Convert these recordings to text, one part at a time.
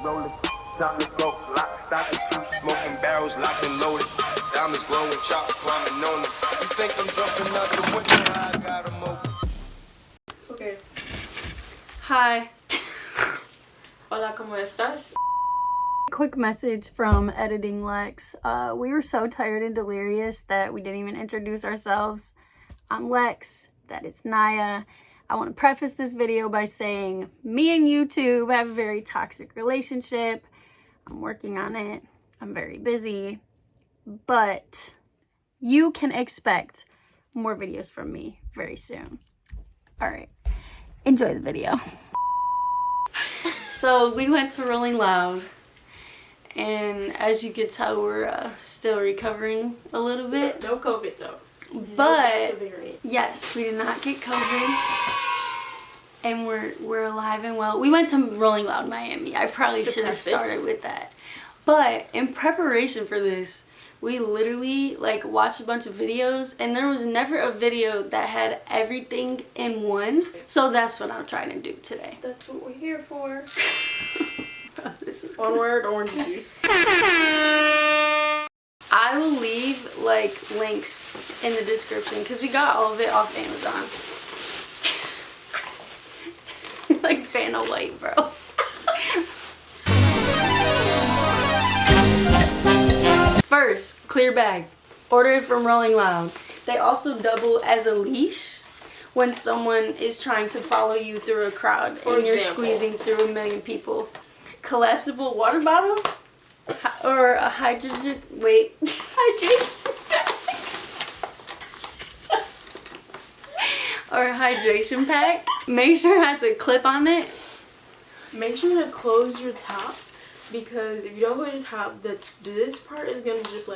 rolling. Time to go, lock, stock, and two smoking barrels locked and loaded. Diamonds glowing, chop climbing on them. You think I'm jumping out the window? I got them open. Okay. Hi. Hola, ¿cómo estás? Quick message from Editing Lex. We were so tired and delirious that we didn't even introduce ourselves. I'm Lex. That is Naya. I want to preface this video by saying me and YouTube have a very toxic relationship. I'm working on it. I'm very busy. But you can expect more videos from me very soon. Alright. Enjoy the video. So we went to Rolling Loud. And as you can tell, we're still recovering a little bit. No COVID though. But yes, we did not get COVID. And we're alive and well. We went to Rolling Loud Miami. I probably should have started with that. But in preparation for this, we literally watched a bunch of videos, and there was never a video that had everything in one. So that's what I'm trying to do today. That's what we're here for. This is one word, orange juice. I will leave links in the description because we got all of it off Amazon. Like Vanna White, bro. First, clear bag. Order it from Rolling Loud. They also double as a leash when someone is trying to follow you through a crowd and you're squeezing through a million people. Collapsible water bottle or a hydration. Wait, hydration. Or a hydration pack. Make sure it has a clip on it. Make sure to close your top, because if you don't close your top, this part is gonna just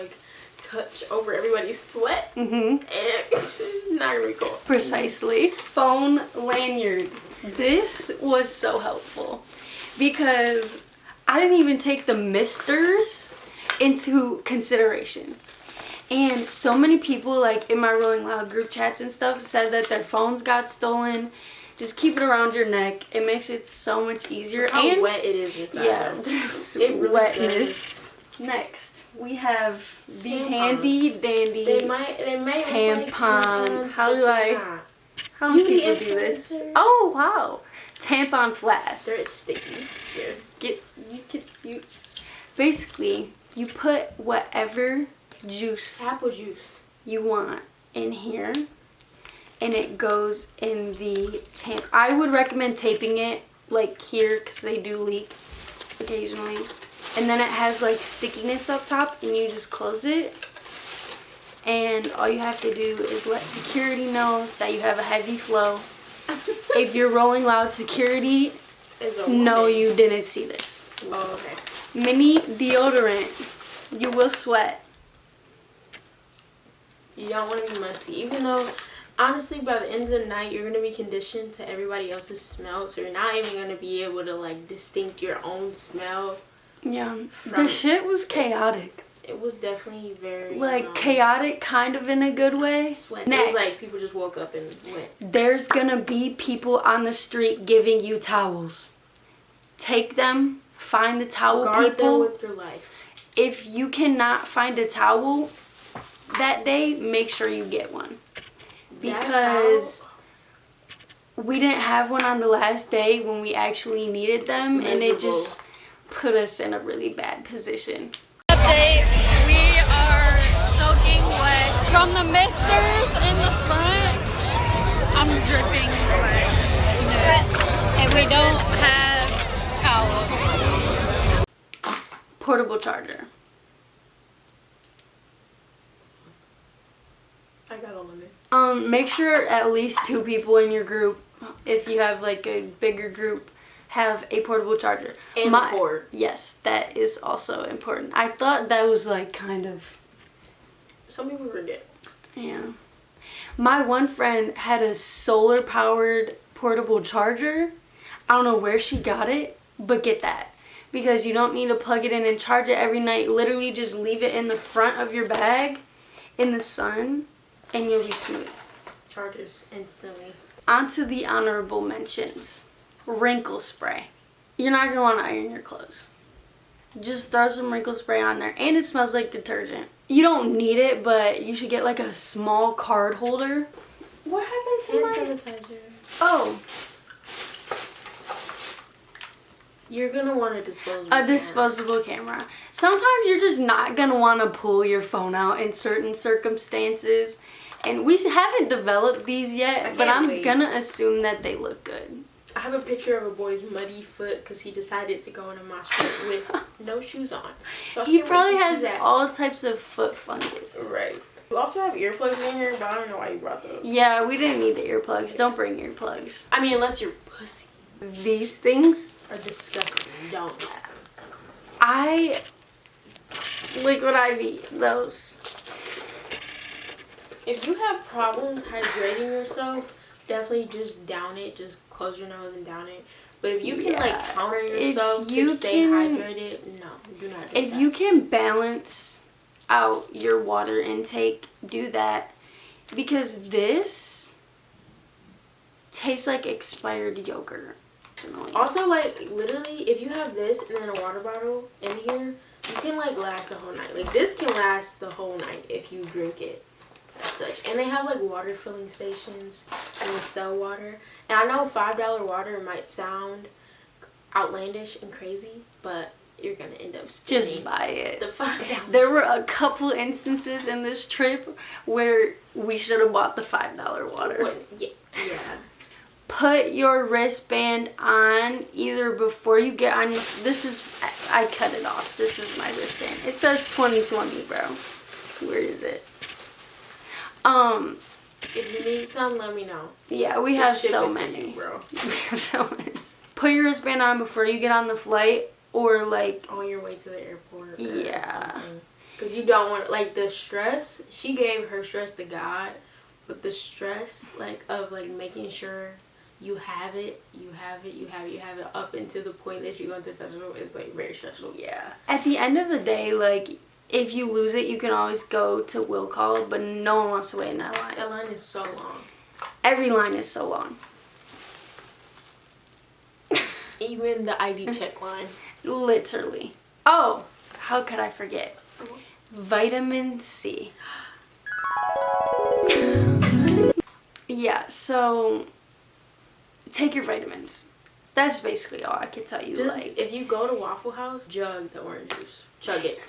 touch over everybody's sweat, and it's just not gonna be cool. Precisely. Phone lanyard. This was so helpful because I didn't even take the misters into consideration. And so many people, in my Rolling Loud group chats and stuff, said that their phones got stolen. Just keep it around your neck. It makes it so much easier. Look how wet it is inside. Yeah, there's wetness. Next, we have the handy dandy tampon. How do people do this? Oh wow, tampon flask. They're sticky. Here. Basically, you put whatever juice, apple juice, you want in here, and it goes in the I would recommend taping it here because they do leak occasionally. And then it has stickiness up top, and you just close it. And all you have to do is let security know that you have a heavy flow. If you're Rolling Loud security, no, you didn't see this. Oh, okay. Mini deodorant. You will sweat. You don't want to be musty, even though honestly by the end of the night you're going to be conditioned to everybody else's smell, so you're not even going to be able to distinct your own smell. Yeah, the shit was chaotic. It was definitely very chaotic, kind of in a good way. Sweat. Next, it was people just woke up and went. There's gonna be people on the street giving you towels. Take them. Find the towel Guard people. them with your life. If you cannot find a towel that day, make sure you get one, because we didn't have one on the last day when we actually needed them. And it just put us in a really bad position. Update, we are soaking wet from the misters in the front. I'm dripping wet, and we don't have towels. Portable charger. I got all of it. Make sure at least 2 people in your group, if you have a bigger group, have a portable charger. And a cord. Yes, that is also important. I thought that was kind of... Some people forget. Yeah. My one friend had a solar powered portable charger. I don't know where she got it, but get that. Because you don't need to plug it in and charge it every night. Literally just leave it in the front of your bag in the sun and you'll be smooth. Charges instantly. On to the honorable mentions. Wrinkle spray. You're not going to want to iron your clothes. Just throw some wrinkle spray on there. And it smells like detergent. You don't need it, but you should get like a small card holder. What happened to my... Hand sanitizer. Oh. You're gonna want a disposable A disposable camera. Sometimes you're just not gonna want to pull your phone out in certain circumstances. And we haven't developed these yet, but I'm gonna assume that they look good. I have a picture of a boy's muddy foot because he decided to go in a mosh pit with no shoes on. So he probably has all types of foot fungus. Right. You also have earplugs in here, but I don't know why you brought those. Yeah, we didn't need the earplugs. Don't bring earplugs. I mean, unless you're pussy. These things are disgusting. Don't. Liquid IV, those. If you have problems hydrating yourself, definitely just down it. Just close your nose and down it. But if you can like counter yourself to stay hydrated, no, do not do that. If you can balance out your water intake, do that. Because this tastes like expired yogurt. Also, like, literally, if you have this and then a water bottle in here, you can like last the whole night. Like, this can last the whole night if you drink it as such. And they have like water filling stations and they sell water. And I know $5 water might sound outlandish and crazy, but you're gonna end up spending just buy it. The $5. There were a couple instances in this trip where we should have bought the $5 water. Yeah. Put your wristband on either before you get on. This is, I cut it off. This is my wristband. It says 2020, bro. Where is it? If you need some, let me know. Yeah, we have so many. You, bro. We have so many. Put your wristband on before you get on the flight, or like on your way to the airport. Yeah. Because you don't want, like, the stress. She gave her stress to God, but the stress, like, of like making sure you have it up until the point that you go to the festival is like very stressful. Yeah. At the end of the day, like, if you lose it, you can always go to will call, but no one wants to wait in that line. That line is so long. Every line is so long. Even the ID check line. Literally. Oh, how could I forget? Vitamin C. Yeah, so take your vitamins. That's basically all I can tell you. Just, like, if you go to Waffle House, jug the orange juice. Chug it,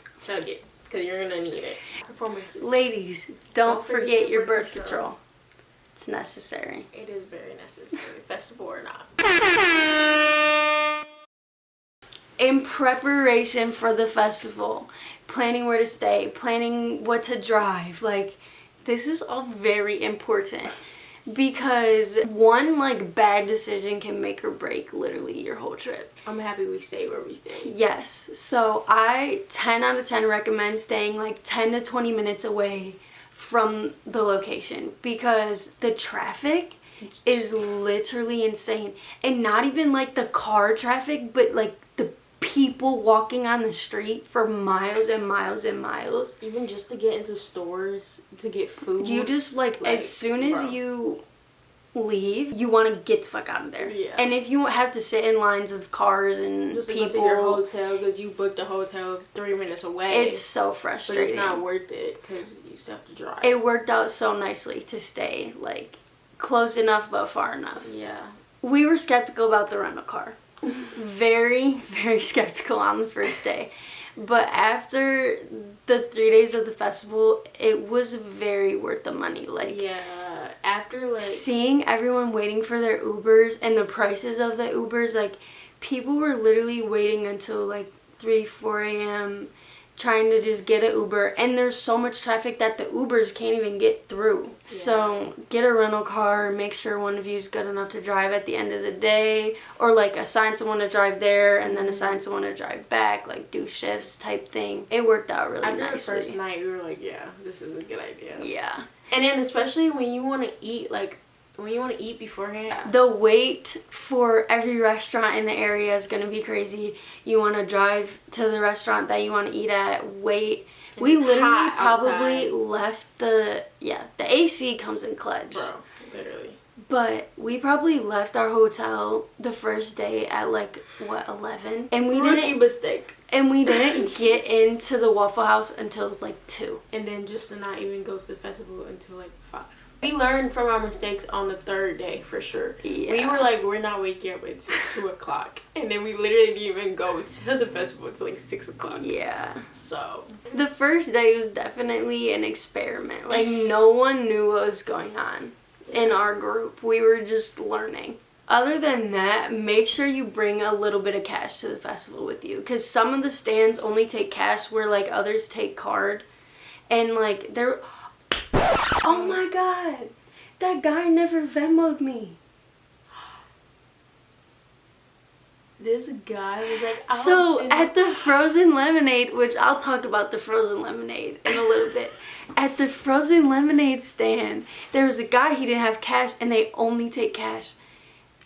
because you're gonna need it. Performances. Ladies, don't forget your birth control. It's necessary. It is very necessary, festival or not. In preparation for the festival, planning where to stay, planning what to drive, like, this is all very important. Because one, like, bad decision can make or break literally your whole trip. I'm happy we stayed where we stayed. Yes. So I 10 out of 10 recommend staying like 10 to 20 minutes away from the location. Because the traffic is literally insane. And not even like the car traffic, but like the people walking on the street for miles and miles and miles. Even just to get into stores to get food. You just like as soon as you leave, you want to get the fuck out of there. Yeah. And if you have to sit in lines of cars and just people, to go to your hotel because you booked a hotel 3 minutes away. It's so frustrating. But it's not worth it because you still have to drive. It worked out so nicely to stay like close enough but far enough. Yeah. We were skeptical about the rental car. Very, very skeptical on the first day. But after the 3 days of the festival, it was very worth the money. Like, yeah, after like seeing everyone waiting for their Ubers and the prices of the Ubers, like, people were literally waiting until like 3-4 a.m. trying to just get an Uber, and there's so much traffic that the Ubers can't even get through. Yeah. So get a rental car, make sure one of you is good enough to drive at the end of the day, or like assign someone to drive there and then assign someone to drive back, like do shifts type thing. It worked out really nicely. After the first night, we were like, yeah, this is a good idea. Yeah. And then especially when you want to eat, like, when you want to eat beforehand. The wait for every restaurant in the area is going to be crazy. You want to drive to the restaurant that you want to eat at, wait. And we literally probably left the AC comes in clutch. Bro, literally. But we probably left our hotel the first day at like, what, 11? And we Rookie mistake. And we didn't get into the Waffle House until like 2. And then just to not even go to the festival until like 5. We learned from our mistakes on the 3rd day for sure. Yeah. We were like, we're not waking up until 2 o'clock. And then we literally didn't even go to the festival until like 6 o'clock. Yeah. So. The first day was definitely an experiment. Like, no one knew what was going on in our group. We were just learning. Other than that, make sure you bring a little bit of cash to the festival with you. Because some of the stands only take cash where, like, others take card. And, like, they're... Oh, my God. That guy never Venmo'd me. This guy was like... So, at the frozen lemonade, which I'll talk about the frozen lemonade in a little bit. At the frozen lemonade stand, there was a guy, he didn't have cash, and they only take cash.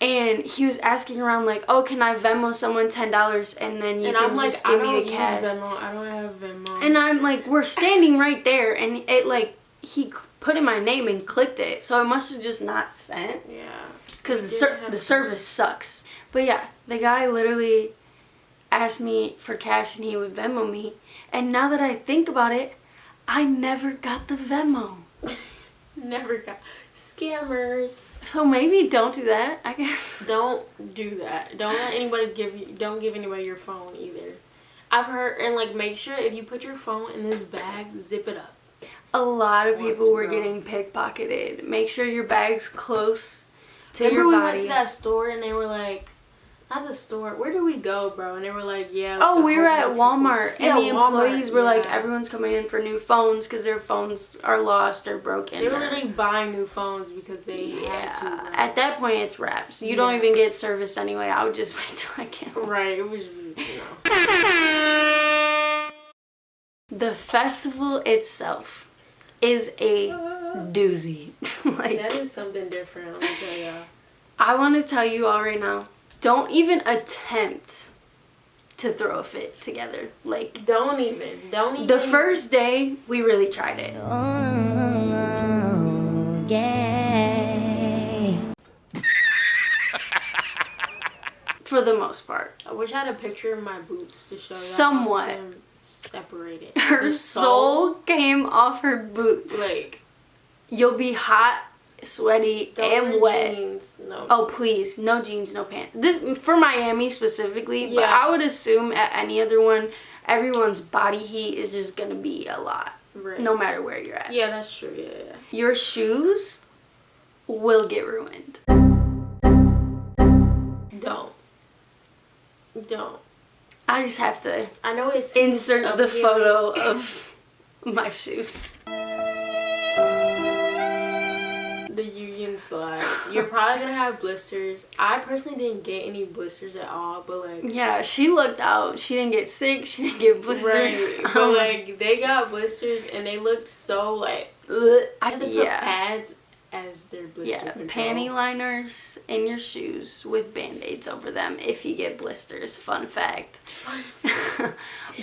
And he was asking around like, oh, can I Venmo someone $10 and then you can just give me the cash. Venmo. I don't have Venmo. And I'm like, we're standing right there, and it like, he put in my name and clicked it. So it must have just not sent. Yeah. Because the service sucks. But yeah, the guy literally asked me for cash and he would Venmo me. And now that I think about it, I never got the Venmo. Never got... Scammers. So maybe don't do that, I guess. Don't do that. Don't let anybody don't give anybody your phone either. I've heard, and like, make sure if you put your phone in this bag, zip it up. A lot of people were getting pickpocketed. Make sure your bag's close to your body. Remember we went to that store and they were like, not the store, where did we go, bro? And they were like, yeah. Oh, we were at Walmart. Yeah, and the employees were like, yeah. everyone's coming in for new phones because their phones are lost or broken. They were literally buying new phones because they had to. Right? At that point, it's wraps. You don't even get service anyway. I would just wait till I can. Right. It was, you know. The festival itself is a doozy. Like, that is something different, let me tell y'all. I want to tell you all right now, don't even attempt to throw a fit together. Like, Don't even. The first day, we really tried it. Oh, yeah. For the most part. I wish I had a picture of my boots to show y'all. Somewhat. Them separated. Her The soul came off her boots. Like, You'll be hot, sweaty, and wear wet. jeans. No. Oh, please. No jeans, no pants. This for Miami specifically, but Yeah. I would assume at any other one, everyone's body heat is just going to be a lot. Right. No matter where you're at. Yeah, that's true. Yeah. Your shoes will get ruined. Don't. I just have to I know it's insert the photo of my shoes. The Union slides. You're probably gonna have blisters. I personally didn't get any blisters at all, but like, Yeah, she looked out. She didn't get sick. She didn't get blisters. right. But like, they got blisters and they looked so like. I had to put pads as their blister control. Panty liners in your shoes with band-aids over them if you get blisters. Fun fact.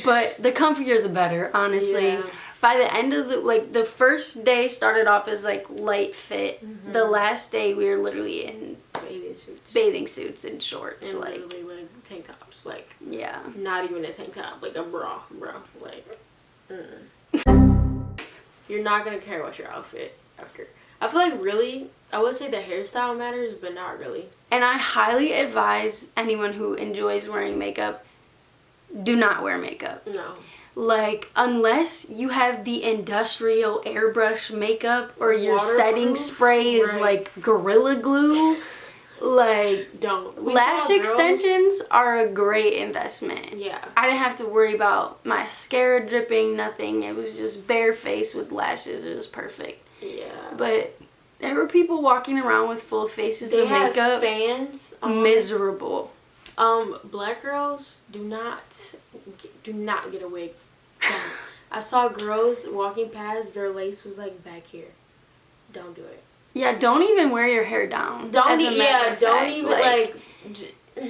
But the comfier the better, honestly. Yeah. By the end of the first day started off as like light fit. Mm-hmm. The last day we were literally in Bathing suits and shorts, and like, literally like tank tops, like yeah. not even a tank top, like a bra, like. You're not gonna care about your outfit after. I feel like really, I would say the hairstyle matters, but not really. And I highly advise anyone who enjoys wearing makeup, do not wear makeup. No. Like, unless you have the industrial airbrush makeup or your setting Waterproof? spray is Right. like Gorilla Glue, like, Don't. We lash saw girls- extensions are a great investment. Yeah. I didn't have to worry about mascara dripping, nothing. It was just bare face with lashes. It was perfect. Yeah. But there were people walking around with full faces They of have makeup. fans on. Miserable. Black girls do not get a wig. I saw girls walking past, their lace was like back here. Don't do it. Yeah, don't even wear your hair down. Don't as a even matter of fact. like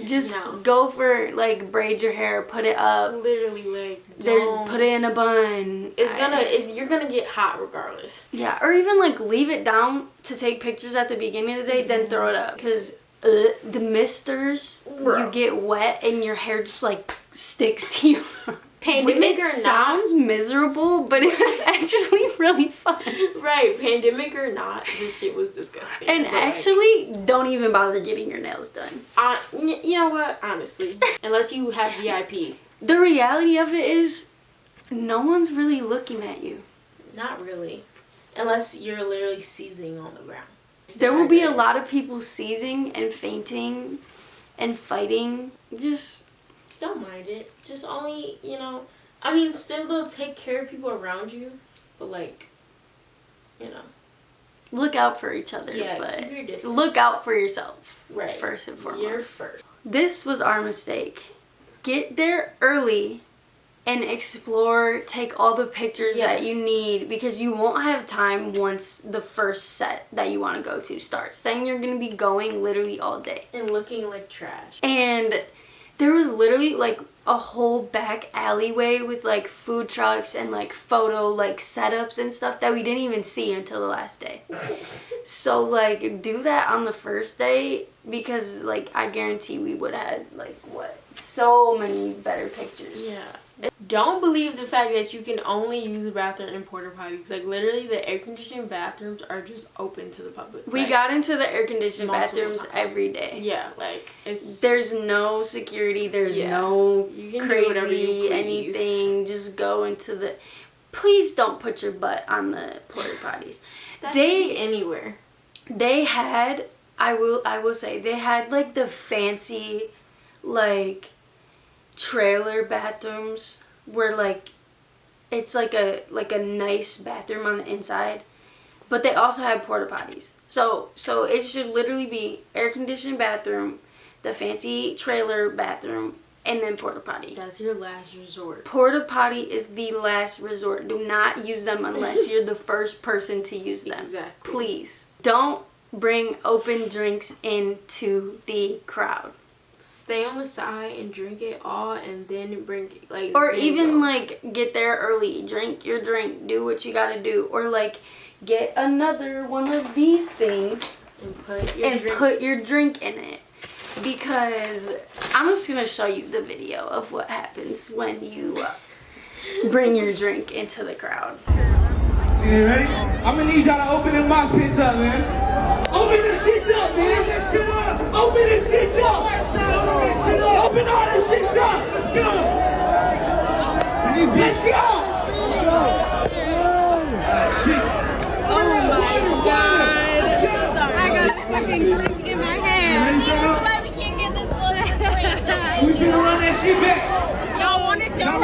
Just No. go for like braid your hair, put it up. Literally, like, There's don't. put it in a bun. You're gonna get hot regardless. Yeah, or even like leave it down to take pictures at the beginning of the day, then throw it up. Because the misters, Bro. you get wet and your hair just like sticks to you. Pandemic It or sounds miserable, but it was actually really fun. not, right? Pandemic or not, this shit was disgusting. And But, like, actually, don't even bother getting your nails done. you know what? Honestly, unless you have VIP, The reality of it is, no one's really looking at you. not really, unless you're literally seizing on the ground. There will be a lot of people seizing and fainting and fighting. Just Don't mind it. Just only, I mean, still though, take care of people around you, but like, look out for each other. yeah, but keep your distance. look out for yourself. Right. First and foremost. You're first. This was our mistake. Get there early and explore, take all the pictures that you Yes. need, because you won't have time once the first set that you want to go to starts. Then you're going to be going literally all day. And looking like trash. And there was literally like a whole back alleyway with like food trucks and like photo like setups and stuff that we didn't even see until the last day. So like do that on the first day, because like I guarantee we would have had like so many better pictures. Yeah. Don't believe the fact that you can only use the bathroom in porta potties. Like, literally, the air-conditioned bathrooms are just open to the public. We Like, got into the air conditioned multiple bathrooms times. every day. Yeah, like, it's... There's no security, there's Yeah. no You can do whatever you crazy please. anything. Just go into the... Please don't put your butt on the porta potties. That They- should be anywhere. They had, I will say, they had like the fancy, like, trailer bathrooms where like it's like a nice bathroom on the inside, but they also have porta potties. So it should literally be air conditioned bathroom, the fancy trailer bathroom, and then porta potty. That's your last resort. Porta potty is the last resort. Do not use them unless you're the first person to use them. Exactly. Please don't bring open drinks into the crowd. Stay on the side and drink it all, and then bring it, like... Or then even go. like get there early, drink your drink, do what you gotta do, or like get another one of these things And put your drink in it. Because I'm just gonna show you the video of what happens when you bring your drink into the crowd. You ready? I'm gonna need y'all to open them mosh pits up, man. Open them shits up, man. Open that shit up. Open them shits up. Open that shit up. Open all them shits up. Let's go. Let's go. Shit. Oh my god. I got a fucking drink in my hand. See, that's why we can't get this close to the drink. We finna run that shit back. Y'all want it, y'all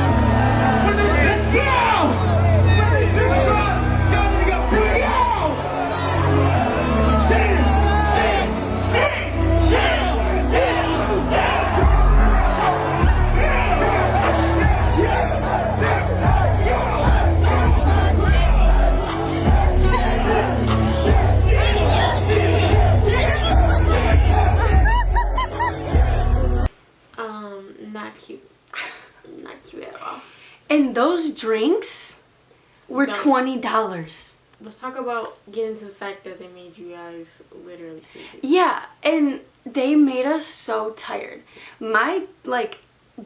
Let's go. Let's go. Here we go. Shit. Not cute. Not cute at all. And those drinks were No. $20. Let's talk about getting to the fact that they made you guys literally sleep. Yeah, and they made us so tired. My like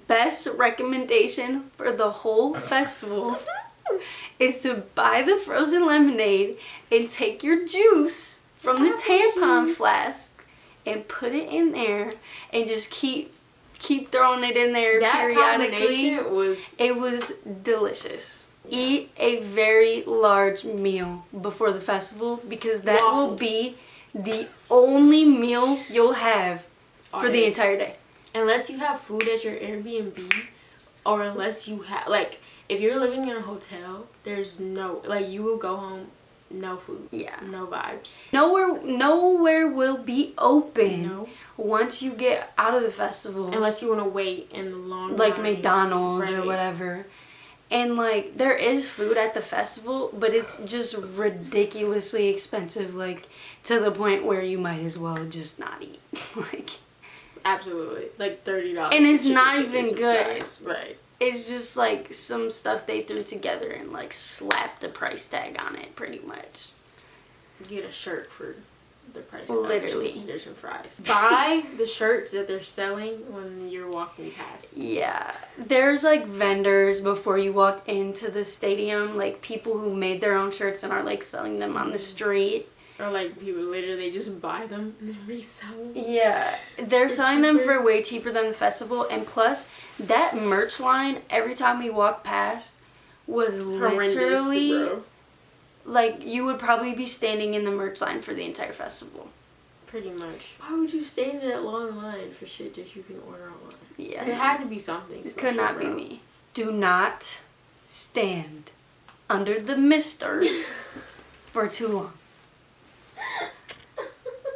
best recommendation for the whole festival is to buy the frozen lemonade and take your juice from the tampon flask and put it in there and just keep throwing it in there That periodically. combination was... It was delicious. Eat a very large meal before the festival, because that will Waffle. be the only meal you'll have all for the day. entire day. Unless you have food at your Airbnb, or unless you have, like, if you're living in a hotel, there's no, like, you will go home, no food. Yeah. No vibes. Nowhere will be open No. once you get out of the festival. Unless you want to wait in the long like lines. McDonald's or Right. whatever. And, like, there is food at the festival, but it's just ridiculously expensive, like, to the point where you might as well just not eat. Like, absolutely, like $30. and it's for chicken not tenders even and good. fries. Right. It's just, like, some stuff they threw together and, like, slapped the price tag on it, pretty much. Get a shirt for the price Literally. of chicken tenders and fries. Buy the shirts that they're selling when you're walking past. Yeah. There's, like, vendors before you walk into the stadium, like, people who made their own shirts and are, like, selling them on the street. Or like people literally just buy them and then resell them. Yeah. They're selling them for way cheaper than the festival. And plus, that merch line, every time we walked past, was literally... Bro. Like, you would probably be standing in the merch line for the entire festival. Pretty much. Why would you stand in that long line for shit that you can order online? Yeah. There had to be something It special, could not be bro. me. Do not stand under the misters for too long.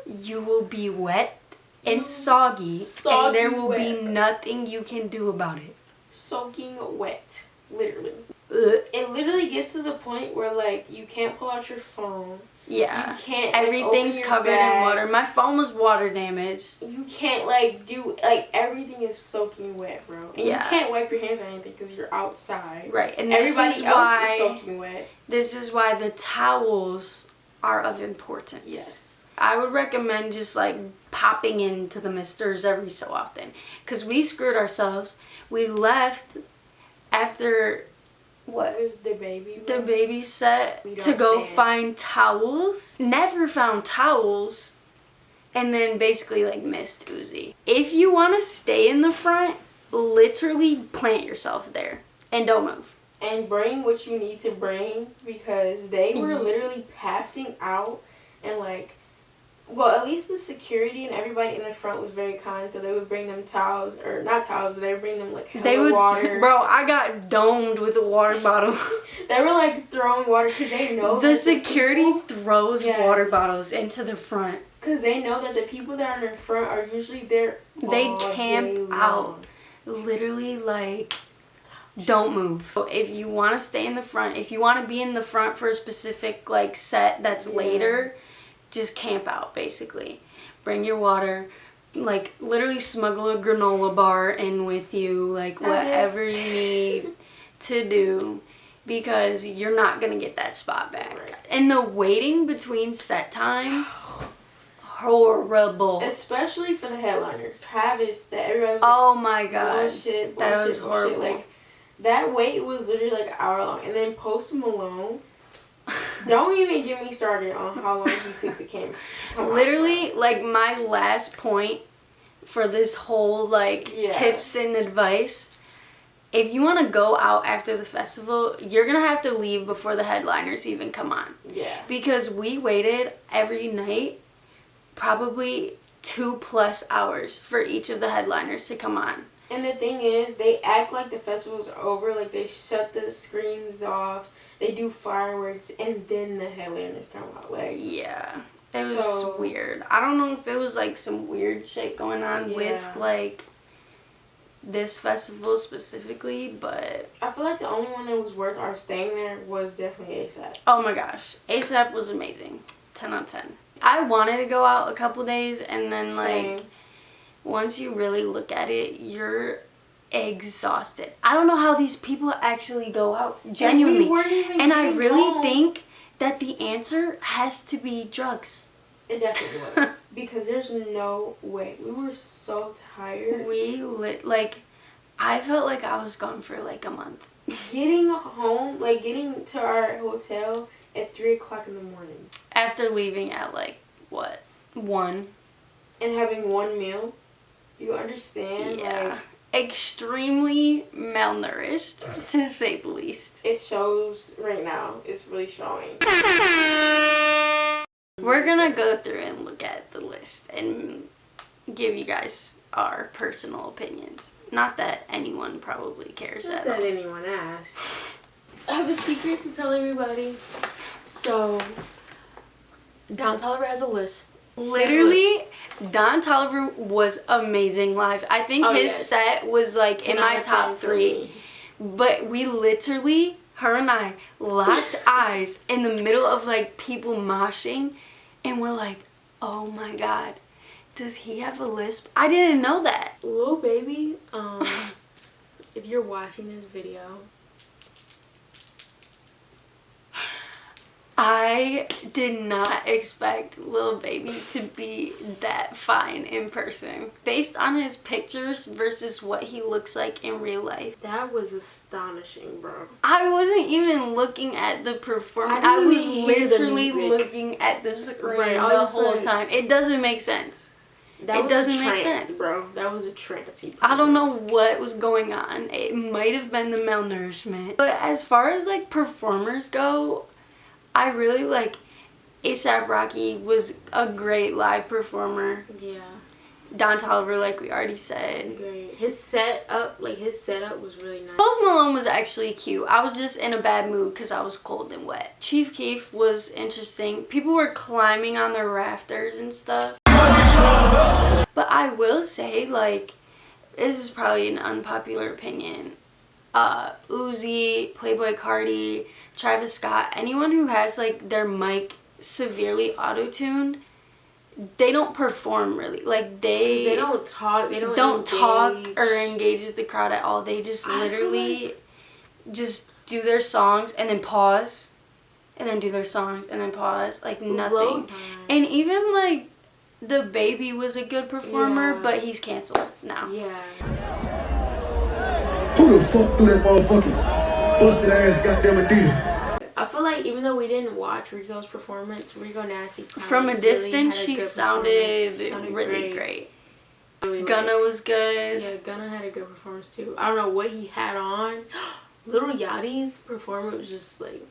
You will be wet and soggy, and there will be wet. nothing you can do about it. Soaking wet. Literally. Ugh. It literally gets to the point where, like, you can't pull out your phone. Yeah. You can't, like, Everything's open your covered in bag. water. My phone was water damaged. You can't, like, do, like, everything is soaking wet, bro. And Yeah. you can't wipe your hands or anything because you're outside. Right. And this Everybody is else why is soaking wet. this is why the towels are of importance. Yes. I would recommend just like popping into the misters every so often, because we screwed ourselves. We left after what? It was the baby. The room. baby set We to don't go stand. find towels. Never found towels, and then basically like missed Uzi. If you want to stay in the front, literally plant yourself there and don't move. And bring what you need to bring, because they were literally passing out, and like, well, at least the security and everybody in the front was very kind, so they would bring them towels, or not towels, but they would bring them like hella They would, water. bro. I got domed with a water bottle. They were like throwing water because they know The that security people, throws Yes. water bottles into the front. because they know that the people that are in the front are usually there. They all camp day long. out. Literally, like, don't move. If you want to stay in the front, if you want to be in the front for a specific like set that's later, just camp out basically. Bring your water, like literally smuggle a granola bar in with you, like whatever you need to do, because you're not gonna get that spot back. Right. And the waiting between set times, horrible. Especially for the headliners. Travis, that everybody was Oh my god, bullshit, that was bullshit. horrible. Like, that wait was literally like an hour long. And then Post Malone, don't even get me started on how long he took to come out. Literally, like, my last point for this whole, like, tips and advice, if you want to go out after the festival, you're going to have to leave before the headliners even come on. Yeah. Because we waited every night probably 2+ hours for each of the headliners to come on. And the thing is, they act like the festival's over. Like, they shut the screens off. They do fireworks, and then the headliners come out. Like, Yeah. It was So- weird. I don't know if it was, like, some weird shit going on with, Yeah. like, this festival specifically, but I feel like the only one that was worth our staying there was definitely ASAP. oh my gosh, ASAP was amazing. 10 out of 10. I wanted to go out a couple days, and then, like, Same. once you really look at it, you're exhausted. I don't know how these people actually go out, genuinely. weren't even And I getting really home. think that the answer has to be drugs. It definitely was. Because there's no way. We were so tired. Like, I felt like I was gone for like a month. Getting home, like getting to our hotel at 3 o'clock in the morning. After leaving at like, what, 1? And having one meal. You understand? Yeah. Like, Extremely malnourished, to say the least. it shows right now. It's really showing. We're gonna go through and look at the list and give you guys our personal opinions. Not that anyone probably cares Not at that all. anyone asked. I have a secret to tell everybody. So, Don Toliver has a list. Literally, Don Toliver was amazing live. I think Oh, his yes. set was like in 10 my out of top 10 for 3. me. But we literally, her and I, locked eyes in the middle of like people moshing, and we're like, oh my god, does he have a lisp? I didn't know that. Lil Baby, if you're watching this video, I did not expect Lil Baby to be that fine in person. Based on his pictures versus what he looks like in real life. that was astonishing, bro. I wasn't even looking at the performance. I I didn't was even hear the literally music. looking at the screen Right, I the was whole like- time. It doesn't make sense. That It was doesn't a make trance, sense. bro. That was a trance. I don't know what was going on. It might have been the malnourishment. But as far as like performers go, I really like A$AP Rocky was a great live performer. Yeah, Don Toliver, like we already said. great. His setup was really nice. Post Malone was actually cute. I was just in a bad mood because I was cold and wet. Chief Keef was interesting. People were climbing on their rafters and stuff. But I will say, like, this is probably an unpopular opinion. Uzi, Playboi Carti, Travis Scott, anyone who has like their mic severely auto-tuned, they don't perform really. Like They don't talk. They don't talk engage. or engage with the crowd at all. They just I feel literally just do their songs and then pause and then do their songs and then pause. Like nothing. Low time. And even like the Baby was a good performer, Yeah. but he's canceled now. Yeah. Who the fuck threw that motherfucking busted ass goddamn Adidas? I feel like even though we didn't watch Rico's performance, Rico Nasty From a really distance, had a she good sounded performance. really great. Really, Gunna was good. Yeah, Gunna had a good performance too. I don't know what he had on. Little Yachty's performance was just like,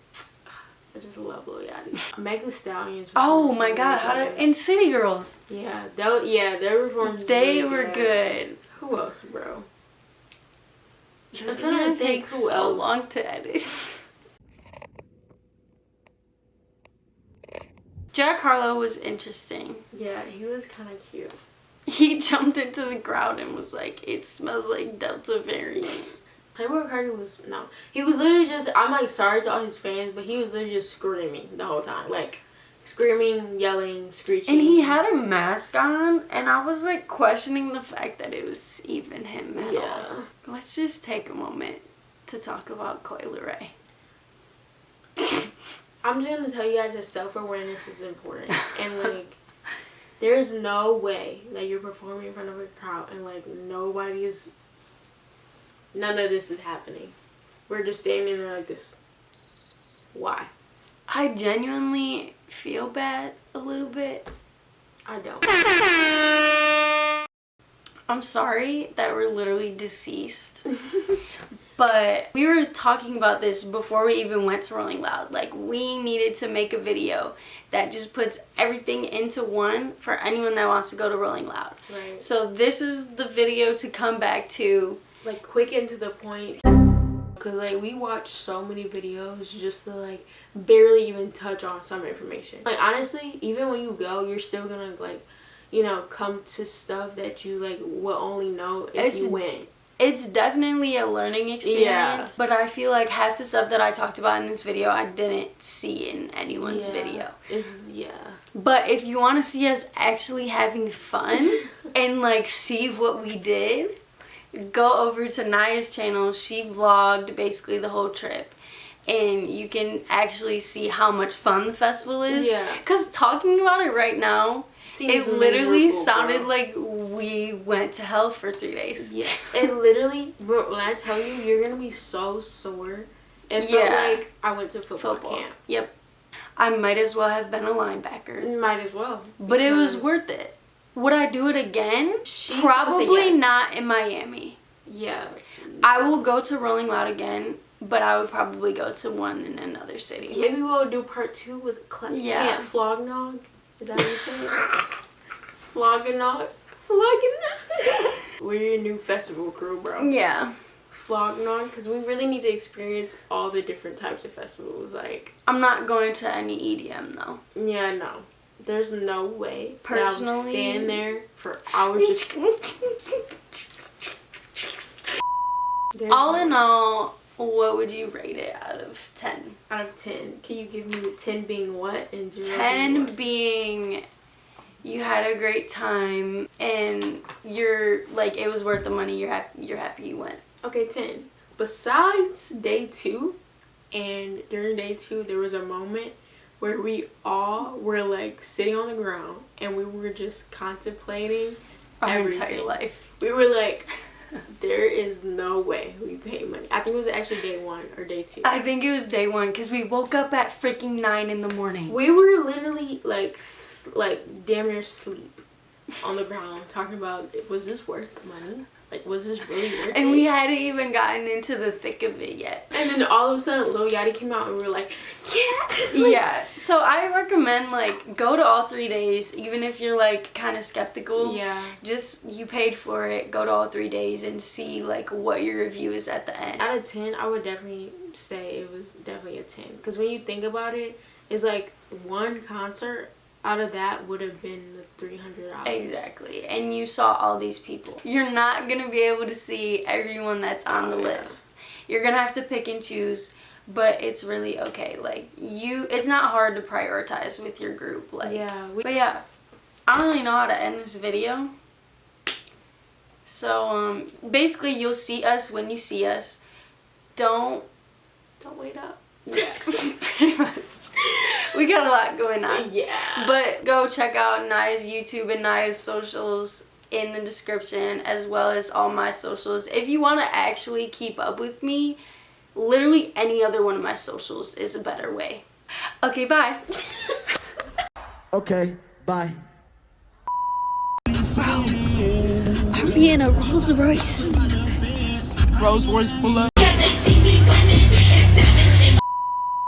I just love Lil Yachty. Meg Thee Stallion's. Oh performance my was god, really how did good. and City Girls. Yeah, their performance. was They really were good. Who else, bro? I'm It's trying gonna to think take who so else. long to edit. Jack Harlow was interesting. Yeah, he was kind of cute. He jumped into the crowd and was like, "It smells like Delta variant." Playboi Carti was no. He was literally just. I'm like sorry to all his fans, but he was literally just screaming the whole time, like screaming, yelling, screeching. And he had a mask on, and I was like questioning the fact that it was even him at Yeah. all. Let's just take a moment to talk about Coi Leray. I'm just gonna tell you guys that self-awareness is important, and like, there's no way that you're performing in front of a crowd and like none of this is happening. We're just standing there like this. Why? I genuinely feel bad a little bit. I don't. I'm sorry that we're literally deceased. But we were talking about this before we even went to Rolling Loud. Like, we needed to make a video that just puts everything into one for anyone that wants to go to Rolling Loud. Right. So this is the video to come back to. Like, quick and to the point. Because like we watch so many videos just to like barely even touch on some information. Like honestly, even when you go, you're still gonna like, you know, come to stuff that you like will only know if you went. It's definitely a learning experience. Yeah. But I feel like half the stuff that I talked about in this video, I didn't see in anyone's video. Yeah. But if you want to see us actually having fun and like see what we did, go over to NYAS channel. She vlogged basically the whole trip. And you can actually see how much fun the festival is. Yeah. Because talking about it right now, Seems it literally miserable, sounded bro. like we went to hell for 3 days. Yeah. It literally, bro, when I tell you, you're gonna be so sore. It felt Yeah. like I went to football camp. Yep. I might as well have been a linebacker. Might as well. But it was because- worth it. Would I do it again? She's gonna say Probably yes. not in Miami. Yeah. I will go to Rolling Loud again, but I would probably go to one in another city. Maybe we'll do part 2 with Yeah. Camp Flognog. Is that what you say? Flognog? Flognog? We're your new festival crew, bro. Yeah. Flognog, because we really need to experience all the different types of festivals. Like, I'm not going to any EDM though. yeah, no. There's no way that I would Personally- stand there for hours just... All in all, what would you rate it out of 10? Out of 10. Can you give me 10 being what and 0 10 being being you had a great time and you're like it was worth the money. You're happy you went. what? Okay, 10. Besides day 2, and during day 2 there was a moment where we all were like sitting on the ground and we were just contemplating Our everything. entire life. We were like, there is no way we pay money. I think it was actually day 1 or day 2. I think it was day 1 because we woke up at freaking 9 in the morning. We were literally like damn near asleep on the ground talking about, was this worth the money? Like, was this really worth it? And we hadn't even gotten into the thick of it yet. And then all of a sudden, Lil Yachty came out and we were like, yeah. Yeah. So I recommend, like, go to all 3 days, even if you're, like, kind of skeptical. Yeah. Just, you paid for it, go to all 3 days and see, like, what your review is at the end. Out of 10, I would definitely say it was definitely a 10. Because when you think about it, it's like one concert out of that would have been the $300. Exactly. And you saw all these people. You're not going to be able to see everyone that's on the list. You're going to have to pick and choose, but it's really okay. Like, it's not hard to prioritize with your group. Like, Yeah. But yeah, I don't really know how to end this video. So, basically, you'll see us when you see us. Don't wait up. Yeah, pretty much. We got a lot going on. Yeah. But go check out NYA's YouTube and NYA's socials in the description, as well as all my socials. If you want to actually keep up with me, literally any other one of my socials is a better way. Okay, bye. Okay, bye. Are we in a Rolls Royce? Rolls Royce pull up.